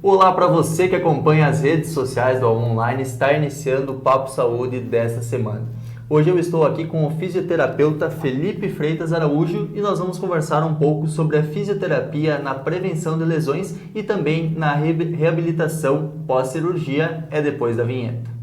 Olá para você que acompanha as redes sociais do A1 Online, está iniciando o Papo Saúde desta semana. Hoje eu estou aqui com o fisioterapeuta Felipe Freitas Araújo e nós vamos conversar um pouco sobre a fisioterapia na prevenção de lesões e também na reabilitação pós-cirurgia. É depois da vinheta.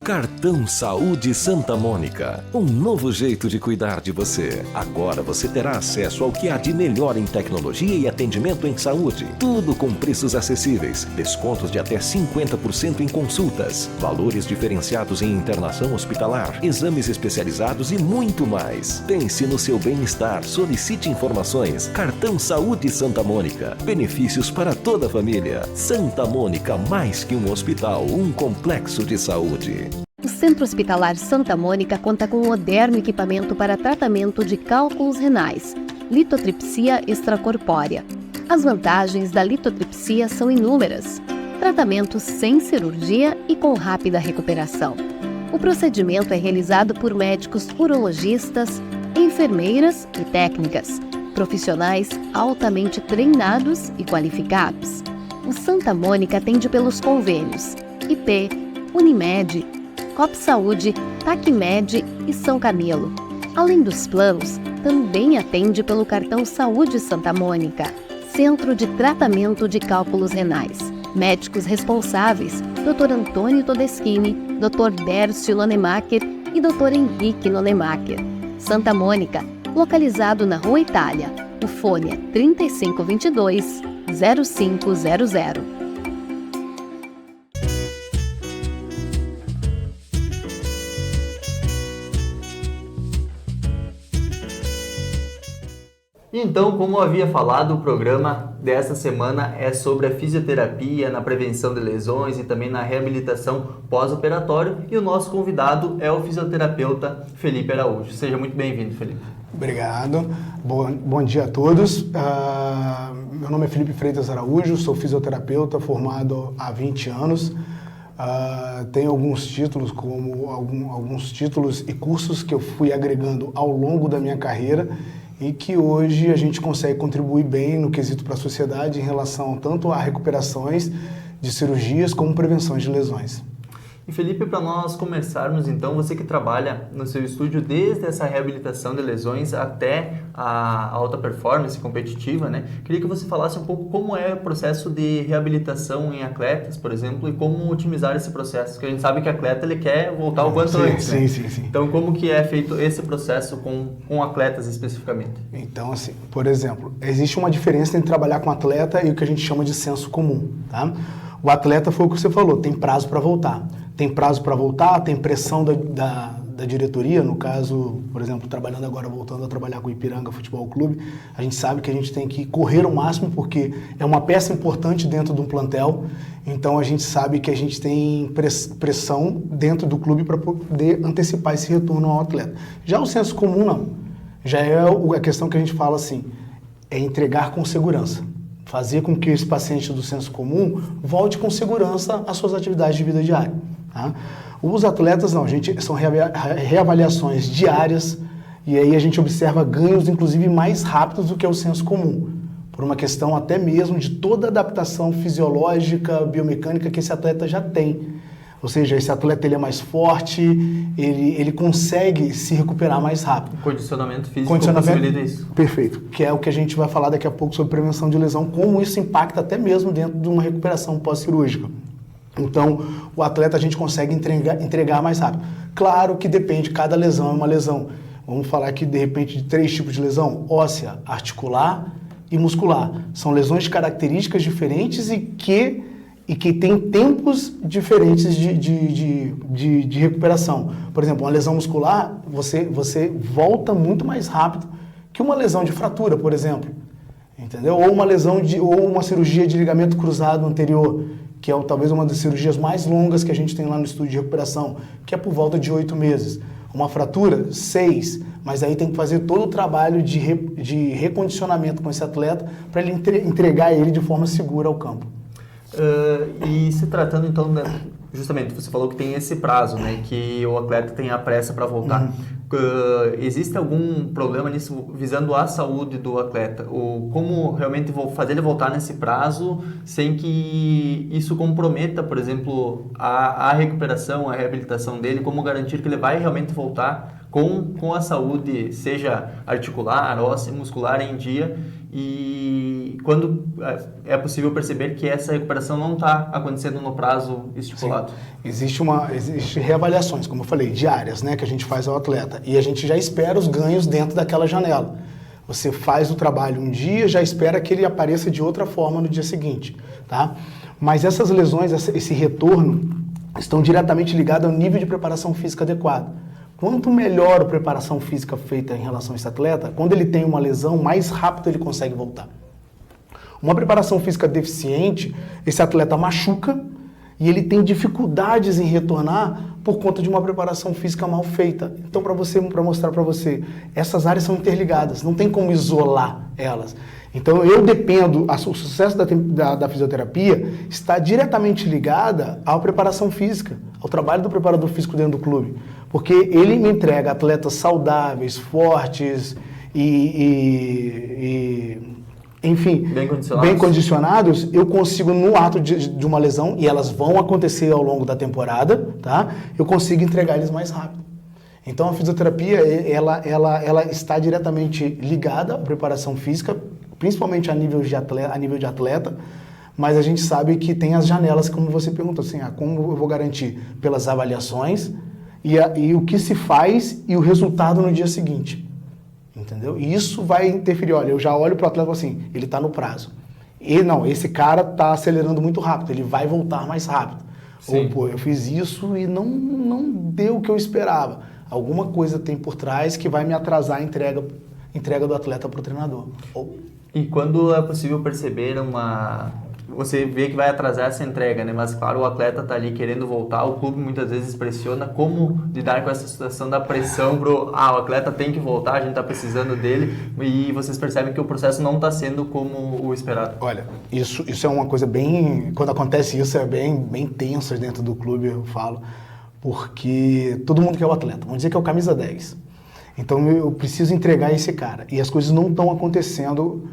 Cartão Saúde Santa Mônica, um novo jeito de cuidar de você. Agora você terá acesso ao que há de melhor em tecnologia e atendimento em saúde. Tudo com preços acessíveis, descontos de até 50% em consultas, valores diferenciados em internação hospitalar, exames especializados e muito mais. Pense no seu bem-estar, solicite informações. Cartão Saúde Santa Mônica, benefícios para toda a família. Santa Mônica, mais que um hospital, um complexo de saúde. O Centro Hospitalar Santa Mônica conta com um moderno equipamento para tratamento de cálculos renais, litotripsia extracorpórea. As vantagens da litotripsia são inúmeras. Tratamentos sem cirurgia e com rápida recuperação. O procedimento é realizado por médicos urologistas, enfermeiras e técnicas, profissionais altamente treinados e qualificados. O Santa Mônica atende pelos convênios IP, Unimed, Coop Saúde, Tacmed e São Camilo. Além dos planos, também atende pelo cartão Saúde Santa Mônica. Centro de Tratamento de Cálculos Renais. Médicos responsáveis, Dr. Antônio Todeschini, Dr. Dércio Nonemacher e Dr. Henrique Nonemacher. Santa Mônica, localizado na Rua Itália. O fone é 3522-0500. Então, como eu havia falado, o programa desta semana é sobre a fisioterapia na prevenção de lesões e também na reabilitação pós-operatório e o nosso convidado é o fisioterapeuta Felipe Araújo. Seja muito bem-vindo, Felipe. Obrigado. Bom dia a todos. Meu nome é Felipe Freitas Araújo, sou fisioterapeuta formado há 20 anos. Tenho alguns títulos, alguns títulos e cursos que eu fui agregando ao longo da minha carreira e que hoje a gente consegue contribuir bem no quesito para a sociedade em relação tanto a recuperações de cirurgias como prevenções de lesões. E Felipe, para nós começarmos então, você que trabalha no seu estúdio desde essa reabilitação de lesões até a alta performance competitiva, né? Queria que você falasse um pouco como é o processo de reabilitação em atletas, por exemplo, e como otimizar esse processo, porque a gente sabe que o atleta ele quer voltar o quanto antes, né? Sim. Então, como que é feito esse processo com atletas especificamente? Então, assim, por exemplo, existe uma diferença entre trabalhar com atleta e o que a gente chama de senso comum, tá? O atleta foi o que você falou, tem prazo para voltar. Tem prazo para voltar, tem pressão da diretoria, no caso, por exemplo, trabalhando agora, voltando a trabalhar com o Ipiranga Futebol Clube, a gente sabe que a gente tem que correr ao máximo porque é uma peça importante dentro de um plantel, então a gente sabe que a gente tem pressão dentro do clube para poder antecipar esse retorno ao atleta. Já o senso comum não, já é a questão que a gente fala assim, é entregar com segurança. Fazer com que esse paciente do senso comum volte com segurança às suas atividades de vida diária. Tá? Os atletas não, são reavaliações diárias e aí a gente observa ganhos inclusive mais rápidos do que o senso comum, por uma questão até mesmo de toda a adaptação fisiológica, biomecânica que esse atleta já tem. Ou seja, esse atleta ele é mais forte, ele consegue se recuperar mais rápido. Condicionamento físico possibilita isso. Perfeito, que é o que a gente vai falar daqui a pouco sobre prevenção de lesão, como isso impacta até mesmo dentro de uma recuperação pós-cirúrgica. Então, o atleta a gente consegue entregar mais rápido. Claro que depende, cada lesão é uma lesão. Vamos falar aqui, de repente, de 3 tipos de lesão: óssea, articular e muscular. São lesões de características diferentes e que têm tempos diferentes de recuperação. Por exemplo, uma lesão muscular, você volta muito mais rápido que uma lesão de fratura, por exemplo. Entendeu? Ou uma cirurgia de ligamento cruzado anterior, que é talvez uma das cirurgias mais longas que a gente tem lá no estúdio de recuperação, que é por volta de 8 meses. Uma fratura, 6, mas aí tem que fazer todo o trabalho de recondicionamento com esse atleta para ele entregar ele de forma segura ao campo. E se tratando então justamente, você falou que tem esse prazo, né? Que o atleta tem a pressa para voltar. Existe algum problema nisso visando a saúde do atleta? Ou como realmente fazer ele voltar nesse prazo sem que isso comprometa, por exemplo, a recuperação, a reabilitação dele? Como garantir que ele vai realmente voltar com a saúde, seja articular, óssea, muscular em dia, e quando é possível perceber que essa recuperação não está acontecendo no prazo estipulado? Existe reavaliações, como eu falei, diárias, né, que a gente faz ao atleta, e a gente já espera os ganhos dentro daquela janela. Você faz o trabalho um dia, já espera que ele apareça de outra forma no dia seguinte, tá? Mas essas lesões, esse retorno, estão diretamente ligados ao nível de preparação física adequado. Quanto melhor a preparação física feita em relação a esse atleta, quando ele tem uma lesão, mais rápido ele consegue voltar. Uma preparação física deficiente, esse atleta machuca e ele tem dificuldades em retornar por conta de uma preparação física mal feita. Então, para mostrar para você, essas áreas são interligadas, não tem como isolar elas. Então, eu dependo, o sucesso da fisioterapia está diretamente ligada à preparação física, ao trabalho do preparador físico dentro do clube. Porque ele me entrega atletas saudáveis, fortes enfim, bem condicionados, eu consigo, no ato de uma lesão, e elas vão acontecer ao longo da temporada, tá? Eu consigo entregar eles mais rápido. Então, a fisioterapia, ela está diretamente ligada à preparação física, principalmente a nível de atleta, mas a gente sabe que tem as janelas, como você perguntou, assim, como eu vou garantir? Pelas avaliações e o que se faz e o resultado no dia seguinte. Entendeu? E isso vai interferir. Olha, eu já olho para o atleta assim, ele está no prazo. E não, esse cara está acelerando muito rápido, ele vai voltar mais rápido. Sim. Ou, pô, eu fiz isso e não deu o que eu esperava. Alguma coisa tem por trás que vai me atrasar a entrega do atleta para o treinador. E quando é possível perceber você vê que vai atrasar essa entrega, né? Mas claro, o atleta está ali querendo voltar, o clube muitas vezes pressiona. Como lidar com essa situação da pressão o atleta tem que voltar, a gente está precisando dele, e vocês percebem que o processo não está sendo como o esperado? Olha, isso é uma coisa bem... Quando acontece isso é bem tenso dentro do clube, eu falo, porque todo mundo quer o atleta, vamos dizer que é o camisa 10. Então eu preciso entregar esse cara, e as coisas não estão acontecendo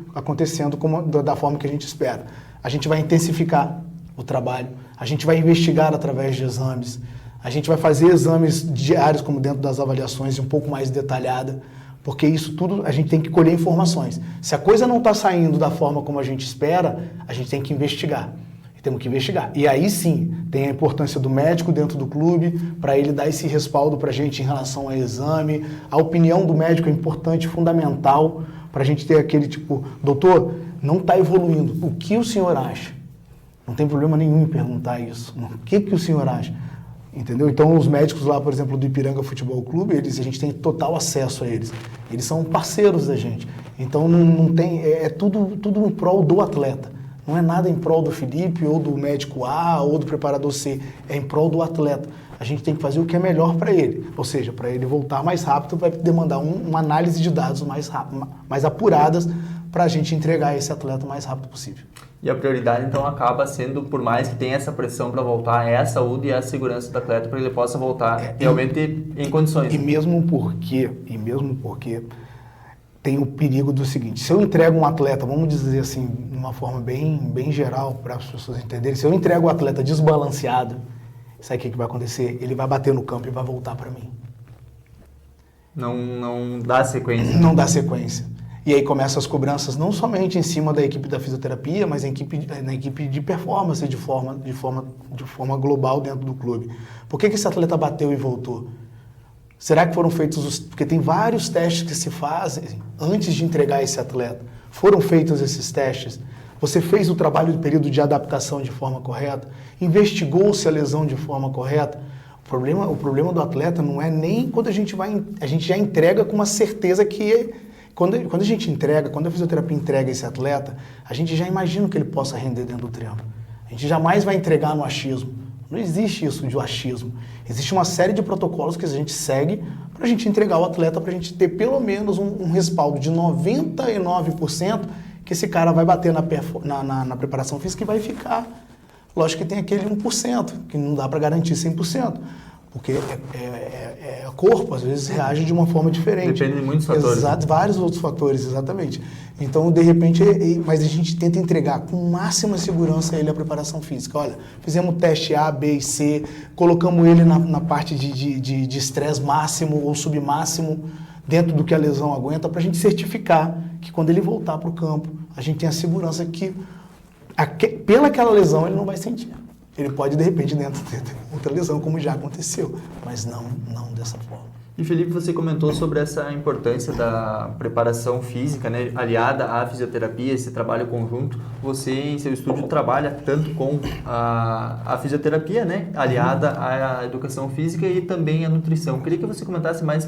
da forma que a gente espera. A gente vai intensificar o trabalho, a gente vai investigar através de exames, a gente vai fazer exames diários, como dentro das avaliações, um pouco mais detalhada, porque isso tudo a gente tem que colher informações. Se a coisa não está saindo da forma como a gente espera, a gente tem que investigar. Temos que investigar. E aí sim, tem a importância do médico dentro do clube, para ele dar esse respaldo para a gente em relação ao exame. A opinião do médico é importante, fundamental, para a gente ter aquele tipo, doutor, não está evoluindo. O que o senhor acha? Não tem problema nenhum em perguntar isso. O que o senhor acha? Entendeu? Então, os médicos lá, por exemplo, do Ipiranga Futebol Clube, a gente tem total acesso a eles. Eles são parceiros da gente. Então, não tem, é tudo em prol do atleta. Não é nada em prol do Felipe, ou do médico A, ou do preparador C. É em prol do atleta. A gente tem que fazer o que é melhor para ele. Ou seja, para ele voltar mais rápido, vai demandar uma análise de dados mais apuradas para a gente entregar esse atleta o mais rápido possível. E a prioridade, então, acaba sendo, por mais que tenha essa pressão para voltar, é a saúde e a segurança do atleta para que ele possa voltar realmente em condições. E mesmo porque tem o perigo do seguinte, se eu entrego um atleta, vamos dizer assim, de uma forma bem geral, para as pessoas entenderem, se eu entrego o atleta desbalanceado, sabe o que vai acontecer? Ele vai bater no campo e vai voltar para mim. Não dá sequência. Não dá sequência. E aí começam as cobranças não somente em cima da equipe da fisioterapia, mas na equipe de performance de forma global dentro do clube. Por que esse atleta bateu e voltou? Será que foram feitos porque tem vários testes que se fazem antes de entregar esse atleta. Foram feitos esses testes? Você fez o trabalho do período de adaptação de forma correta? Investigou-se a lesão de forma correta? O problema do atleta não é nem quando a gente já entrega com uma certeza que quando a fisioterapia entrega esse atleta, a gente já imagina que ele possa render dentro do treino. A gente jamais vai entregar no achismo. Não existe isso de achismo. Existe uma série de protocolos que a gente segue para a gente entregar o atleta, para a gente ter pelo menos um respaldo de 99% que esse cara vai bater na preparação física e vai ficar Lógico que tem aquele 1%, que não dá para garantir 100%, porque o corpo, às vezes, reage de uma forma diferente. Depende de muitos fatores. Exato, vários outros fatores, exatamente. Então, de repente, mas a gente tenta entregar com máxima segurança a ele a preparação física. Olha, fizemos o teste A, B e C, colocamos ele na parte de estresse máximo ou submáximo, dentro do que a lesão aguenta, para a gente certificar que quando ele voltar para o campo, a gente tem a segurança que pelaquela lesão ele não vai sentir. Ele pode, de repente, dentro ter outra lesão, como já aconteceu, mas não dessa forma. E Felipe, você comentou sobre essa importância da preparação física, né, aliada à fisioterapia, esse trabalho conjunto. Você, em seu estúdio, trabalha tanto com a fisioterapia, né, aliada à educação física e também à nutrição. Queria que você comentasse mais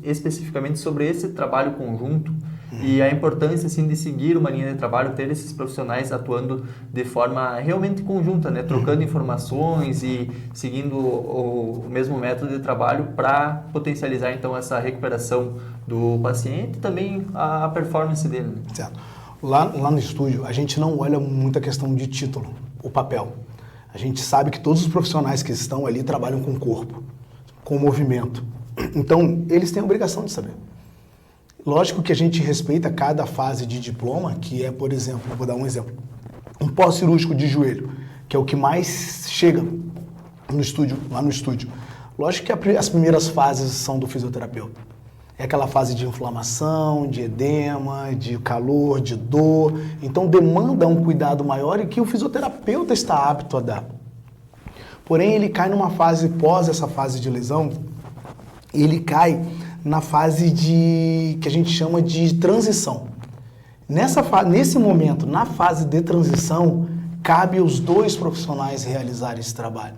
especificamente sobre esse trabalho conjunto e a importância, assim, de seguir uma linha de trabalho, ter esses profissionais atuando de forma realmente conjunta, né, trocando informações e seguindo o mesmo método de trabalho para potencializar, então, essa recuperação do paciente e também a performance dele. Né? Certo. Lá no estúdio, a gente não olha muito a questão de título, o papel. A gente sabe que todos os profissionais que estão ali trabalham com o corpo, com o movimento. Então, eles têm a obrigação de saber. Lógico que a gente respeita cada fase de diploma, que é, por exemplo, vou dar um exemplo, um pós-cirúrgico de joelho, que é o que mais chega no estúdio, lá no estúdio. Lógico que as primeiras fases são do fisioterapeuta. É aquela fase de inflamação, de edema, de calor, de dor. Então demanda um cuidado maior e que o fisioterapeuta está apto a dar. Porém, ele cai numa fase pós essa fase de lesão, ele cai na fase que a gente chama de transição. Nesse momento, na fase de transição, cabe aos dois profissionais realizarem esse trabalho.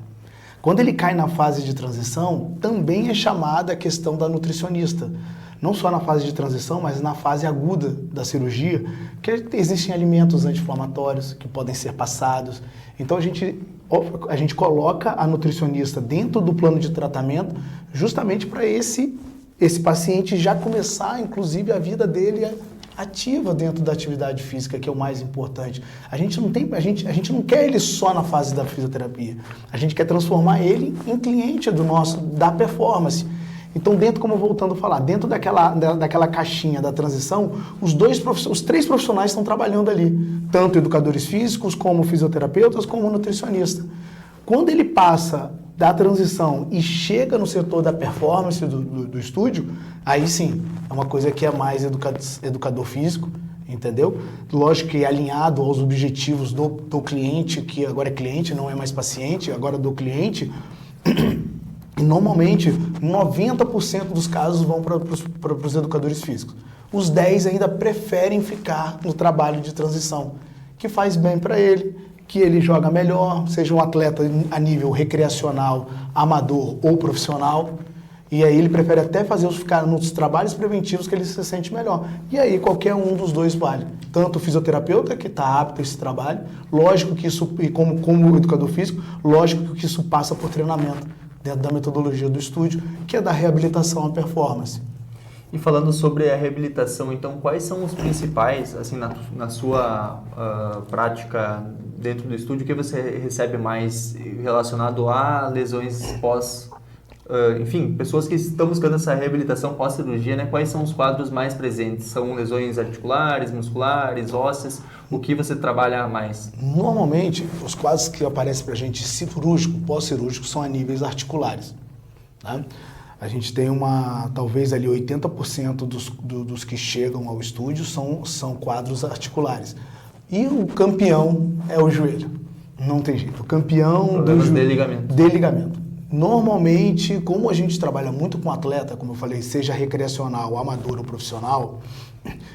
Quando ele cai na fase de transição, também é chamada a questão da nutricionista. Não só na fase de transição, mas na fase aguda da cirurgia, que existem alimentos anti-inflamatórios que podem ser passados. Então a gente coloca a nutricionista dentro do plano de tratamento justamente para esse paciente já começar, inclusive, a vida dele ativa dentro da atividade física, que é o mais importante. A gente não quer ele só na fase da fisioterapia. A gente quer transformar ele em cliente da performance. Então, voltando a falar, dentro daquela caixinha da transição, os três profissionais estão trabalhando ali, tanto educadores físicos, como fisioterapeutas, como nutricionista. Quando ele passa da transição e chega no setor da performance do estúdio, aí sim, é uma coisa que é mais educador físico, entendeu? Lógico que é alinhado aos objetivos do cliente, que agora é cliente, não é mais paciente, agora do cliente. E normalmente, 90% dos casos vão para os educadores físicos. Os 10 ainda preferem ficar no trabalho de transição, que faz bem para ele, que ele joga melhor, seja um atleta a nível recreacional, amador ou profissional. E aí ele prefere até ficar nos trabalhos preventivos que ele se sente melhor. E aí qualquer um dos dois vale. Tanto o fisioterapeuta, que está apto a esse trabalho, lógico que isso, e como educador físico, lógico que isso passa por treinamento dentro da metodologia do estúdio, que é da reabilitação à performance. E falando sobre a reabilitação, então, quais são os principais, assim, na sua prática dentro do estúdio, que você recebe mais relacionado a lesões pós, enfim, pessoas que estão buscando essa reabilitação pós-cirurgia, né? Quais são os quadros mais presentes? São lesões articulares, musculares, ósseas? O que você trabalha mais? Normalmente, os quadros que aparecem para a gente cirúrgico, pós-cirúrgico, são a níveis articulares, tá? A gente tem talvez ali 80% dos que chegam ao estúdio são quadros articulares. E o campeão é o joelho. Não tem jeito. O campeão de ligamento. De ligamento. Normalmente, como a gente trabalha muito com atleta, como eu falei, seja recreacional, amador ou profissional,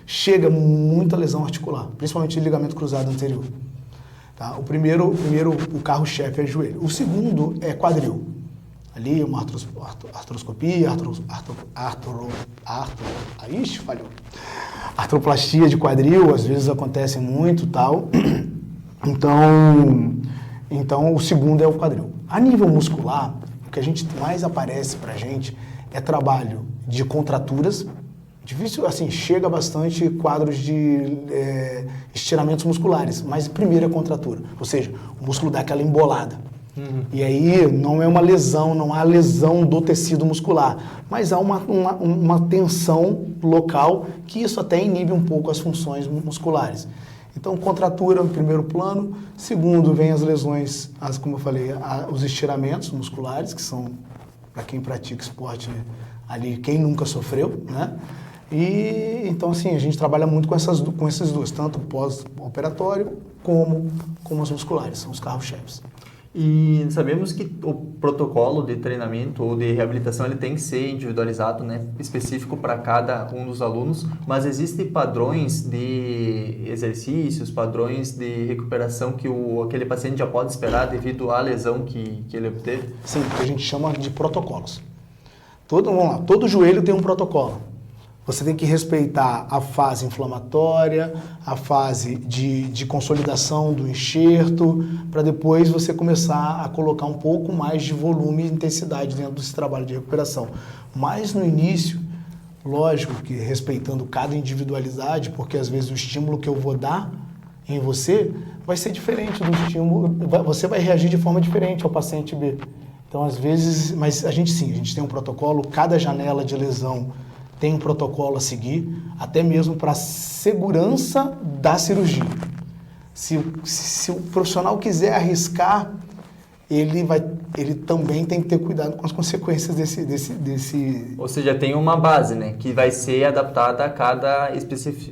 chega muita lesão articular, principalmente ligamento cruzado anterior. Tá? O carro-chefe é joelho. O segundo é quadril. Ali uma artroscopia, artroplastia de quadril, às vezes acontece muito, tal. Então o segundo é o quadril. A nível muscular, o que a gente mais aparece pra gente é trabalho de contraturas. Difícil, assim, chega bastante quadros de estiramentos musculares, mas primeiro é contratura, ou seja, o músculo dá aquela embolada. E aí não é uma lesão, não há lesão do tecido muscular, mas há uma tensão local que isso até inibe um pouco as funções musculares. Então, contratura em primeiro plano. Segundo, vem as lesões, como eu falei, os estiramentos musculares, que são, para quem pratica esporte, ali, quem nunca sofreu, né? E, então, assim, a gente trabalha muito com essas duas, tanto pós-operatório como as musculares, são os carros-chefes. E sabemos que o protocolo de treinamento ou de reabilitação ele tem que ser individualizado, né, específico para cada um dos alunos, mas existem padrões de exercícios, padrões de recuperação que aquele paciente já pode esperar devido à lesão que ele obteve? Sim, que a gente chama de protocolos. Todo joelho tem um protocolo. Você tem que respeitar a fase inflamatória, a fase de consolidação do enxerto, para depois você começar a colocar um pouco mais de volume e intensidade dentro desse trabalho de recuperação. Mas no início, lógico que respeitando cada individualidade, porque às vezes o estímulo que eu vou dar em você vai ser diferente do estímulo, você vai reagir de forma diferente ao paciente B. Então, às vezes, mas a gente tem um protocolo, cada janela de lesão tem um protocolo a seguir, até mesmo para a segurança da cirurgia. Se o profissional quiser arriscar, ele também tem que ter cuidado com as consequências desse... Ou seja, tem uma base, né, que vai ser adaptada a cada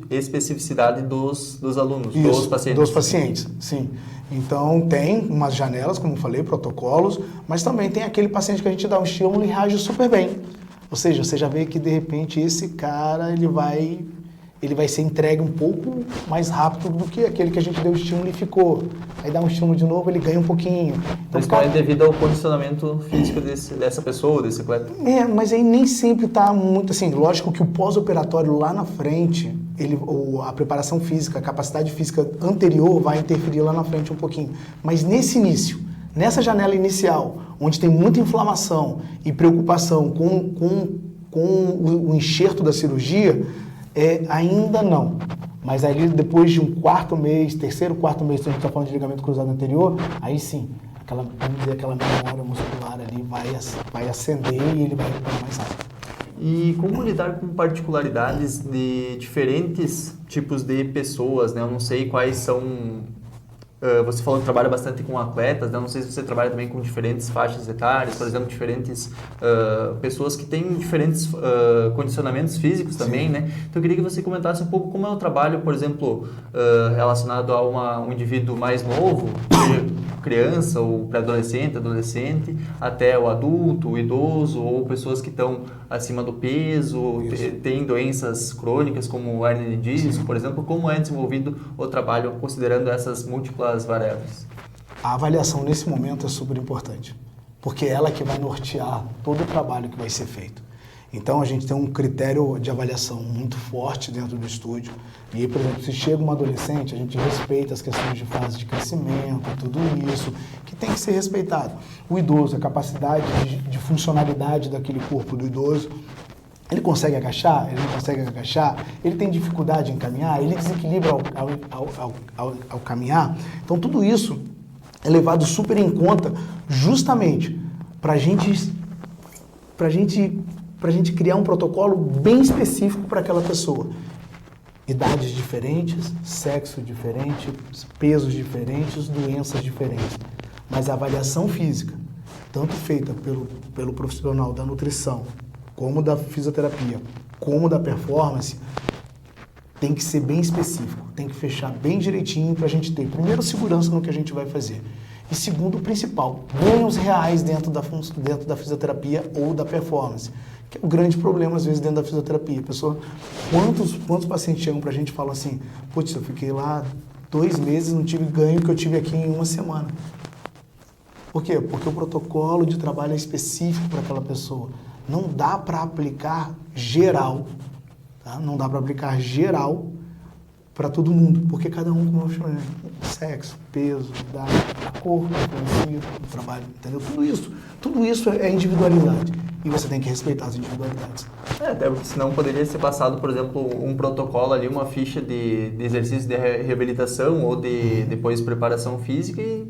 especificidade dos alunos, Isso, dos pacientes. Dos pacientes, sim. Então, tem umas janelas, como eu falei, protocolos, mas também tem aquele paciente que a gente dá um estímulo e reage super bem. Ou seja, você já vê que, de repente, esse cara, ele vai ser entregue um pouco mais rápido do que aquele que a gente deu o estímulo e ficou. Aí dá um estímulo de novo, ele ganha um pouquinho. Então, mas é devido ao condicionamento físico dessa pessoa, desse atleta? Mas aí nem sempre está muito assim. Lógico que o pós-operatório lá na frente, a preparação física, a capacidade física anterior vai interferir lá na frente um pouquinho. Mas nesse início, nessa janela inicial, onde tem muita inflamação e preocupação com o enxerto da cirurgia, ainda não. Mas aí depois de um terceiro, quarto mês, se a gente está falando de ligamento cruzado anterior, aí sim, aquela memória muscular ali vai acender e ele vai recuperar mais rápido. E como lidar com particularidades de diferentes tipos de pessoas, né? Eu não sei quais são... Você falou que trabalha bastante com atletas, né? Não sei se você trabalha também com diferentes faixas etárias, por exemplo, diferentes pessoas que têm diferentes condicionamentos físicos também, né? Então eu queria que você comentasse um pouco como é o trabalho, por exemplo, relacionado a um indivíduo mais novo, criança ou pré-adolescente, adolescente, até o adulto, o idoso, ou pessoas que estão acima do peso, têm doenças crônicas como hernia de disco, por exemplo. Como é desenvolvido o trabalho considerando essas múltiplas variáveis? A avaliação nesse momento é super importante, porque é ela que vai nortear todo o trabalho que vai ser feito. Então, a gente tem um critério de avaliação muito forte dentro do estúdio. E aí, por exemplo, se chega uma adolescente, a gente respeita as questões de fase de crescimento, tudo isso, que tem que ser respeitado. O idoso, a capacidade de funcionalidade daquele corpo do idoso, ele consegue agachar? Ele não consegue agachar? Ele tem dificuldade em caminhar? Ele desequilibra ao caminhar? Então, tudo isso é levado super em conta justamente para a gente criar um protocolo bem específico para aquela pessoa. Idades diferentes, sexo diferente, pesos diferentes, doenças diferentes. Mas a avaliação física, tanto feita pelo profissional da nutrição, como da fisioterapia, como da performance, tem que ser bem específico, tem que fechar bem direitinho para a gente ter, primeiro, segurança no que a gente vai fazer. E segundo, o principal, ganhos reais dentro da fisioterapia ou da performance. Que é um grande problema, às vezes, dentro da fisioterapia. Pessoa, quantos pacientes chegam pra gente e falam assim, putz, eu fiquei lá 2 meses, não tive ganho que eu tive aqui em 1 semana. Por quê? Porque o protocolo de trabalho é específico para aquela pessoa. Não dá para aplicar geral, tá? Não dá para aplicar geral para todo mundo, porque cada um, como eu chamei, sexo, peso, idade, a cor, o trabalho, entendeu? Tudo isso é individualidade. E você tem que respeitar as individualidades. Até porque senão poderia ser passado, por exemplo, um protocolo ali, uma ficha de exercício de reabilitação ou de depois preparação física e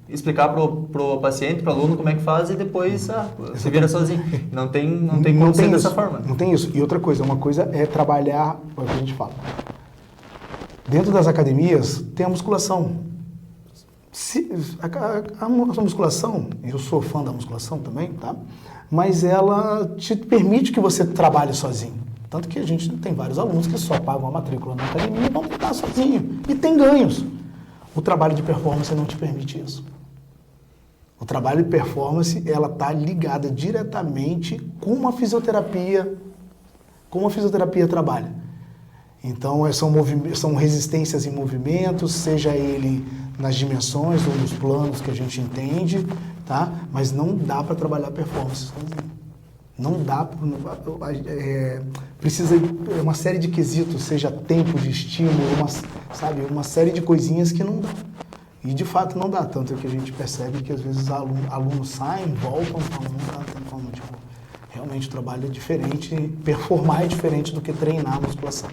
explicar pro paciente, pro aluno como é que faz e depois se vira sozinho. Não tem como ser dessa forma. Não tem isso. E outra coisa, uma coisa é trabalhar, é o que a gente fala. Dentro das academias tem a musculação. A musculação, eu sou fã da musculação também, tá? Mas ela te permite que você trabalhe sozinho. Tanto que a gente tem vários alunos que só pagam a matrícula na academia e vão treinar sozinho. E tem ganhos. O trabalho de performance não te permite isso. O trabalho de performance, ela está ligada diretamente com uma fisioterapia, como a fisioterapia trabalha. Então, são resistências em movimentos, seja ele nas dimensões ou nos planos que a gente entende, tá? Mas não dá para trabalhar performance sozinho. Não dá, precisa uma série de quesitos, seja tempo de estímulo, uma série de coisinhas que não dá. E de fato não dá, tanto que a gente percebe que às vezes alunos saem, voltam, falam, não dá, tem como, realmente o trabalho é diferente, performar é diferente do que treinar a musculação.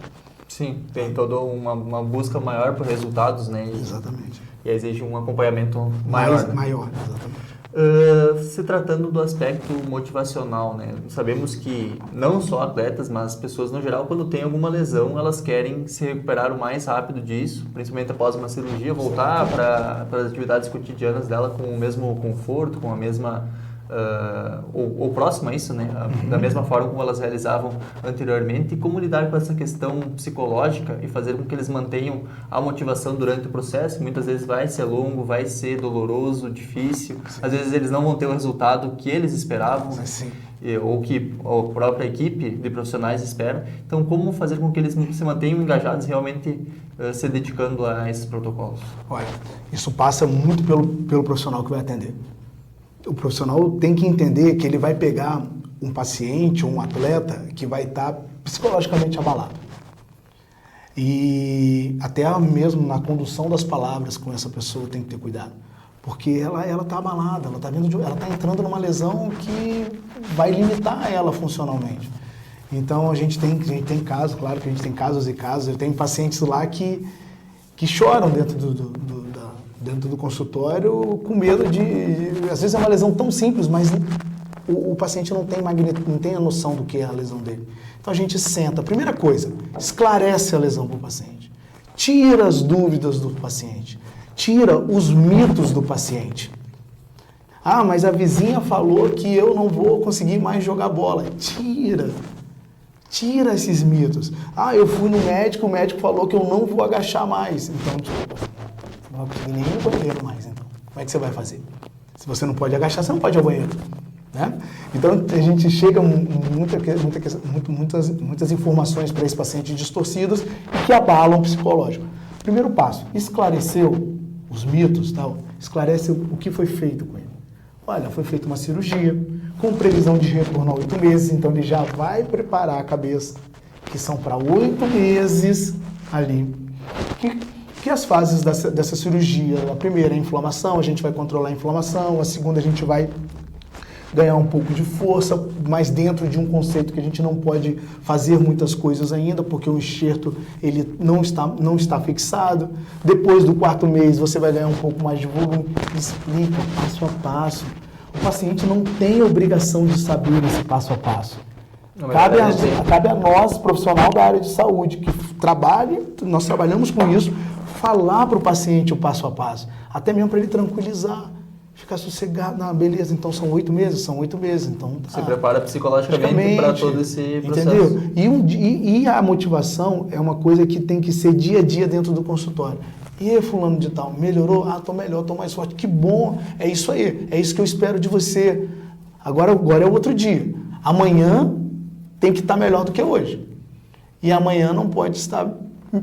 Sim, tem toda uma busca maior por resultados, né? Exatamente. E exige um acompanhamento maior. Maior, exatamente. Se tratando do aspecto motivacional, né? Sabemos que não só atletas, mas pessoas no geral, quando tem alguma lesão, elas querem se recuperar o mais rápido disso, principalmente após uma cirurgia, voltar para as atividades cotidianas dela com o mesmo conforto, com a mesma... ou próximo a isso, né? Da mesma forma como elas realizavam anteriormente, e como lidar com essa questão psicológica e fazer com que eles mantenham a motivação durante o processo. Muitas vezes vai ser longo, vai ser doloroso, difícil, às vezes eles não vão ter o resultado que eles esperavam, né? Ou que a própria equipe de profissionais espera. Então, como fazer com que eles se mantenham engajados realmente se dedicando a esses protocolos? Olha, isso passa muito pelo profissional que vai atender. O profissional tem que entender que ele vai pegar um paciente ou um atleta que vai estar psicologicamente abalado. E até mesmo na condução das palavras com essa pessoa tem que ter cuidado. Porque ela está abalada, ela está entrando numa lesão que vai limitar ela funcionalmente. Então a gente tem casos, claro que a gente tem casos e casos, eu tenho pacientes lá que choram dentro do consultório com medo às vezes é uma lesão tão simples, mas o paciente não tem a noção do que é a lesão dele. Então a gente senta, primeira coisa, esclarece a lesão para o paciente, tira as dúvidas do paciente, tira os mitos do paciente. Ah, mas a vizinha falou que eu não vou conseguir mais jogar bola. Tira esses mitos. Ah, eu fui no médico, o médico falou que eu não vou agachar mais. Então, não vai conseguir nem ir no banheiro mais, então. Como é que você vai fazer? Se você não pode agachar, você não pode ir ao banheiro, né? Então, a gente chega muitas informações para esse paciente distorcidas e que abalam o psicológico. Primeiro passo, esclareceu os mitos, tal, esclarece o que foi feito com ele. Olha, foi feita uma cirurgia, com previsão de retorno a 8 meses, então ele já vai preparar a cabeça, que são para 8 meses ali. Que as fases dessa cirurgia, a primeira é a inflamação, a gente vai controlar a inflamação, a segunda a gente vai ganhar um pouco de força, mas dentro de um conceito que a gente não pode fazer muitas coisas ainda, porque o enxerto ele não está fixado. Depois do 4º mês você vai ganhar um pouco mais de volume. Explica passo a passo. O paciente não tem obrigação de saber esse passo a passo. Cabe a nós, profissional da área de saúde, que nós trabalhamos com isso, falar para o paciente o passo a passo, até mesmo para ele tranquilizar, ficar sossegado. Não, beleza, então são 8 meses? São 8 meses. Então, se prepara psicologicamente para todo esse processo. Entendeu? E a motivação é uma coisa que tem que ser dia a dia dentro do consultório. E aí, fulano de tal, melhorou? Ah, tô melhor, tô mais forte. Que bom, é isso aí, é isso que eu espero de você. Agora é o outro dia. Amanhã tem que estar melhor do que hoje. E amanhã não pode estar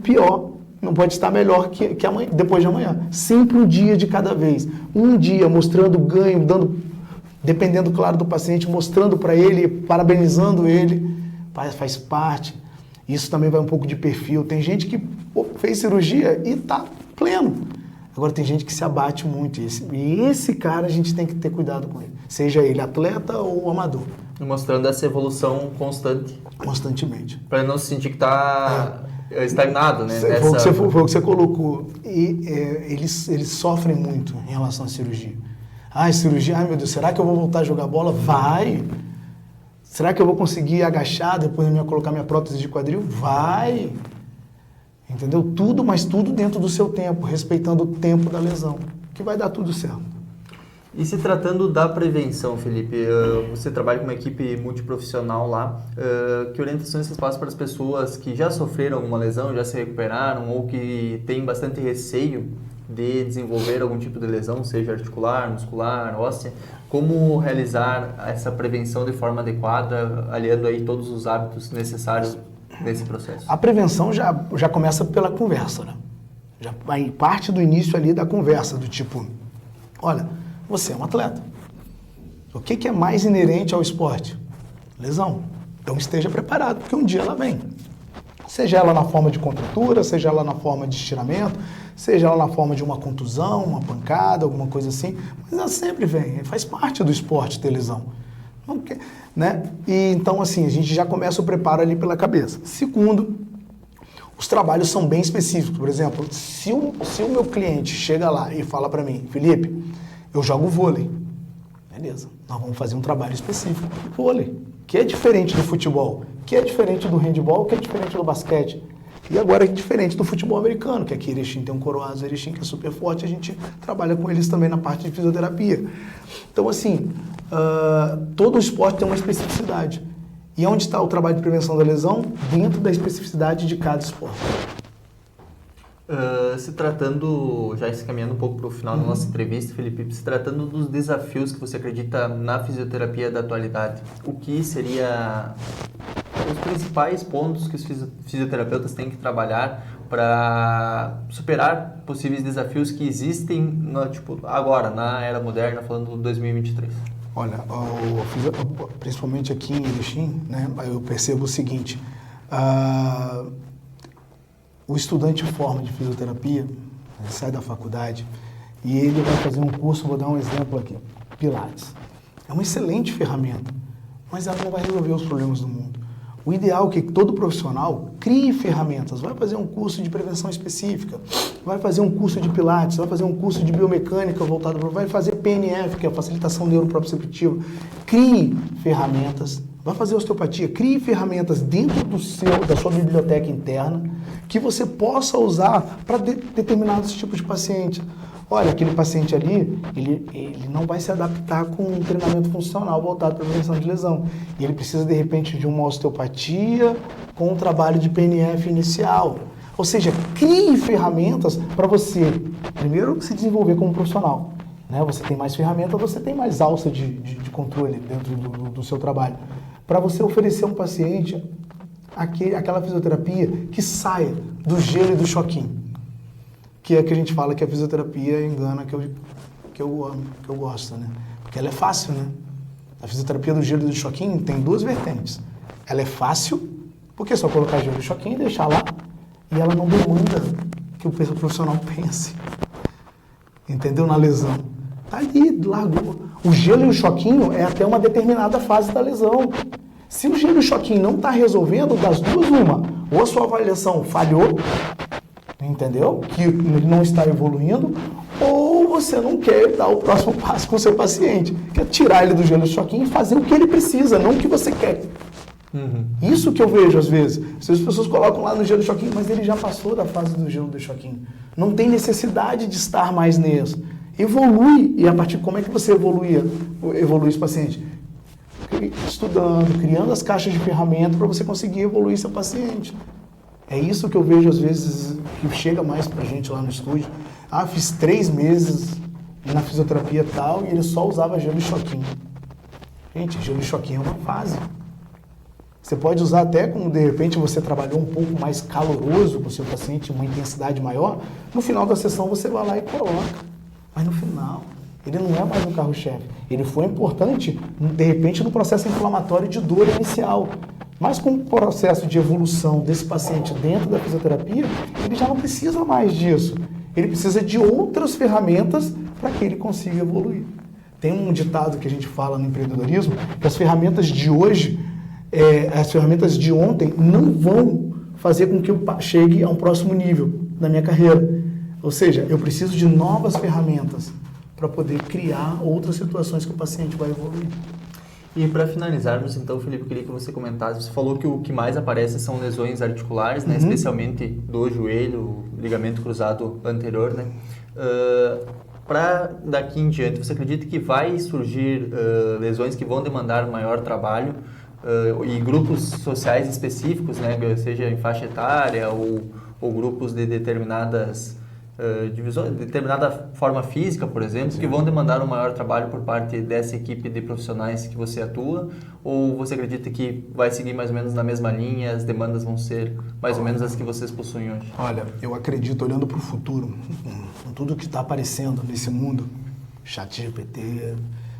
pior, não pode estar melhor que amanhã, depois de amanhã. Sempre um dia de cada vez. Um dia mostrando ganho, dependendo, claro, do paciente, mostrando para ele, parabenizando ele, faz parte. Isso também vai um pouco de perfil. Tem gente que fez cirurgia e está pleno. Agora tem gente que se abate muito. E esse cara a gente tem que ter cuidado com ele. Seja ele atleta ou amador. Mostrando essa evolução constante. Constantemente. Para não se sentir que está estagnado, né? Foi o que você colocou. E eles sofrem muito em relação à cirurgia. Cirurgia, meu Deus, será que eu vou voltar a jogar bola? Vai! Será que eu vou conseguir agachar depois de colocar minha prótese de quadril? Vai! Entendeu? Tudo, mas tudo dentro do seu tempo, respeitando o tempo da lesão, que vai dar tudo certo. E se tratando da prevenção, Felipe, você trabalha com uma equipe multiprofissional lá, que orientações você passa para as pessoas que já sofreram alguma lesão, já se recuperaram ou que têm bastante receio de desenvolver algum tipo de lesão, seja articular, muscular, óssea, como realizar essa prevenção de forma adequada, aliando aí todos os hábitos necessários nesse processo? A prevenção já começa pela conversa, né? Já parte do início ali da conversa, do tipo, olha, você é um atleta. O que é mais inerente ao esporte? Lesão. Então esteja preparado, porque um dia ela vem. Seja ela na forma de contratura, seja ela na forma de estiramento, seja ela na forma de uma contusão, uma pancada, alguma coisa assim, mas ela sempre vem, faz parte do esporte ter lesão. Não quer, né? E então, assim, a gente já começa o preparo ali pela cabeça. Segundo, os trabalhos são bem específicos. Por exemplo, se o meu cliente chega lá e fala para mim, Felipe, eu jogo vôlei. Beleza, nós vamos fazer um trabalho específico de vôlei, que é diferente do futebol, que é diferente do handebol, que é diferente do basquete. E agora é diferente do futebol americano, que aqui Erechim tem um coroado, Erechim que é super forte, a gente trabalha com eles também na parte de fisioterapia. Então, assim, todo esporte tem uma especificidade. E onde está o trabalho de prevenção da lesão? Dentro da especificidade de cada esporte. Se tratando, já se caminhando um pouco para o final da nossa entrevista, Felipe, se tratando dos desafios que você acredita na fisioterapia da atualidade, o que seria os principais pontos que os fisioterapeutas têm que trabalhar para superar possíveis desafios que existem agora, na era moderna, falando de 2023? Olha, principalmente aqui em Erechim, né, eu percebo o seguinte, o estudante forma de fisioterapia, ele sai da faculdade e ele vai fazer um curso, vou dar um exemplo aqui, Pilates. É uma excelente ferramenta, mas ela não vai resolver os problemas do mundo. O ideal é que todo profissional crie ferramentas, vai fazer um curso de prevenção específica, vai fazer um curso de Pilates, vai fazer um curso de biomecânica voltado para... vai fazer PNF, que é a facilitação neuroproprioceptiva. Crie ferramentas, vai fazer osteopatia, crie ferramentas dentro da sua biblioteca interna que você possa usar para determinados tipos de paciente. Olha, aquele paciente ali, ele não vai se adaptar com um treinamento funcional voltado para a prevenção de lesão. E ele precisa, de repente, de uma osteopatia com um trabalho de PNF inicial. Ou seja, crie ferramentas para você, primeiro, se desenvolver como profissional. Né? Você tem mais ferramentas, você tem mais alça de controle dentro do seu trabalho. Para você oferecer a um paciente aquela fisioterapia que saia do gelo e do choquinho. Que é que a gente fala que a fisioterapia engana, que eu amo, que eu gosto, né? Porque ela é fácil, né? A fisioterapia do gelo e do choquinho tem duas vertentes. Ela é fácil, porque é só colocar gelo e choquinho e deixar lá, e ela não demanda que o profissional pense. Entendeu? Na lesão. Tá ali, largou. O gelo e o choquinho é até uma determinada fase da lesão. Se o gelo e o choquinho não está resolvendo, das duas, uma. Ou a sua avaliação falhou, entendeu? Que ele não está evoluindo, ou você não quer dar o próximo passo com o seu paciente, que é tirar ele do gelo e choquinho e fazer o que ele precisa, não o que você quer. Isso que eu vejo às vezes. As pessoas colocam lá no gelo e choquinho, mas ele já passou da fase do gelo e do choquinho. Não tem necessidade de estar mais nisso. Evolui. E a partir de como é que você evolui esse paciente? Estudando, criando as caixas de ferramenta para você conseguir evoluir seu paciente. É isso que eu vejo às vezes que chega mais pra gente lá no estúdio. Fiz 3 meses na fisioterapia tal e ele só usava gelo e choquinho. Gente, gelo e choquinho é uma fase. Você pode usar até quando de repente você trabalhou um pouco mais caloroso com o seu paciente, uma intensidade maior. No final da sessão você vai lá e coloca. Mas no final, ele não é mais um carro-chefe. Ele foi importante, de repente, no processo inflamatório de dor inicial. Mas com o processo de evolução desse paciente dentro da fisioterapia, ele já não precisa mais disso. Ele precisa de outras ferramentas para que ele consiga evoluir. Tem um ditado que a gente fala no empreendedorismo, que as ferramentas de hoje, as ferramentas de ontem não vão fazer com que eu chegue a um próximo nível na minha carreira. Ou seja, eu preciso de novas ferramentas para poder criar outras situações que o paciente vai evoluir. E para finalizarmos, então, Felipe, eu queria que você comentasse. Você falou que o que mais aparece são lesões articulares, né? Especialmente do joelho, ligamento cruzado anterior, né? Para daqui em diante, você acredita que vai surgir lesões que vão demandar maior trabalho e grupos sociais específicos, né? Seja em faixa etária ou grupos de determinadas determinada forma física, por exemplo, Sim. que vão demandar um maior trabalho por parte dessa equipe de profissionais que você atua? Ou você acredita que vai seguir mais ou menos na mesma linha, as demandas vão ser mais ou menos as que vocês possuem hoje? Olha, eu acredito, olhando para o futuro, com tudo que está aparecendo nesse mundo, ChatGPT,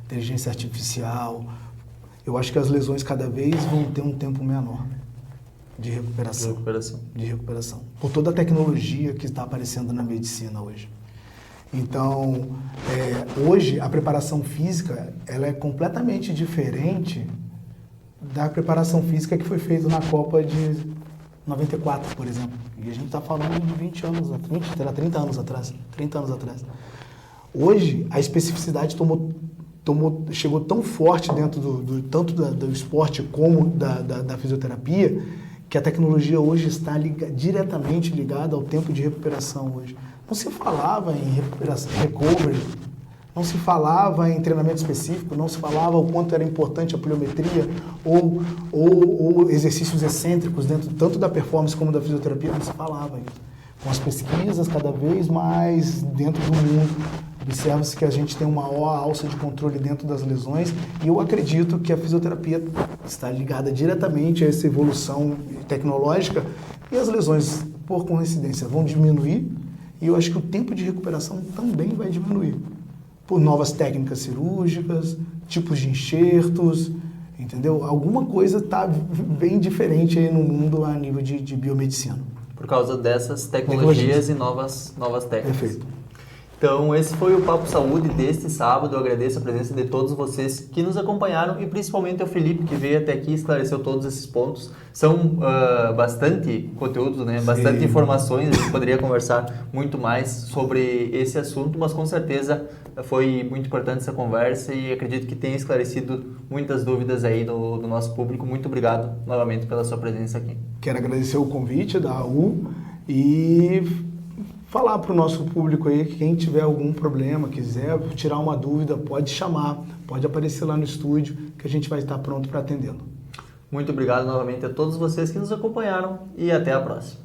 inteligência artificial, eu acho que as lesões cada vez vão ter um tempo menor de recuperação. De recuperação. Por toda a tecnologia que está aparecendo na medicina hoje. Então, hoje a preparação física ela é completamente diferente da preparação física que foi feita na Copa de 94, por exemplo. E a gente está falando de 20 anos atrás, 30 anos atrás. Hoje, a especificidade chegou tão forte dentro tanto do esporte como da fisioterapia, que a tecnologia hoje está diretamente ligada ao tempo de recuperação hoje. Não se falava em recuperação, recovery, não se falava em treinamento específico, não se falava o quanto era importante a pliometria ou exercícios excêntricos dentro tanto da performance como da fisioterapia, não se falava isso. Com as pesquisas cada vez mais dentro do mundo, observa-se que a gente tem uma maior alça de controle dentro das lesões e eu acredito que a fisioterapia está ligada diretamente a essa evolução tecnológica e as lesões, por coincidência, vão diminuir e eu acho que o tempo de recuperação também vai diminuir por novas técnicas cirúrgicas, tipos de enxertos, entendeu? Alguma coisa está bem diferente aí no mundo a nível de biomedicina. Por causa dessas tecnologias e novas técnicas. Perfeito. Então, esse foi o Papo Saúde deste sábado. Eu agradeço a presença de todos vocês que nos acompanharam e principalmente ao Felipe, que veio até aqui e esclareceu todos esses pontos. São bastante conteúdos, né? Bastante informações. A gente poderia conversar muito mais sobre esse assunto, mas com certeza foi muito importante essa conversa e acredito que tenha esclarecido muitas dúvidas aí do nosso público. Muito obrigado novamente pela sua presença aqui. Quero agradecer o convite da AU e falar para o nosso público aí que quem tiver algum problema, quiser tirar uma dúvida, pode chamar, pode aparecer lá no estúdio que a gente vai estar pronto para atendê-lo. Muito obrigado novamente a todos vocês que nos acompanharam e até a próxima.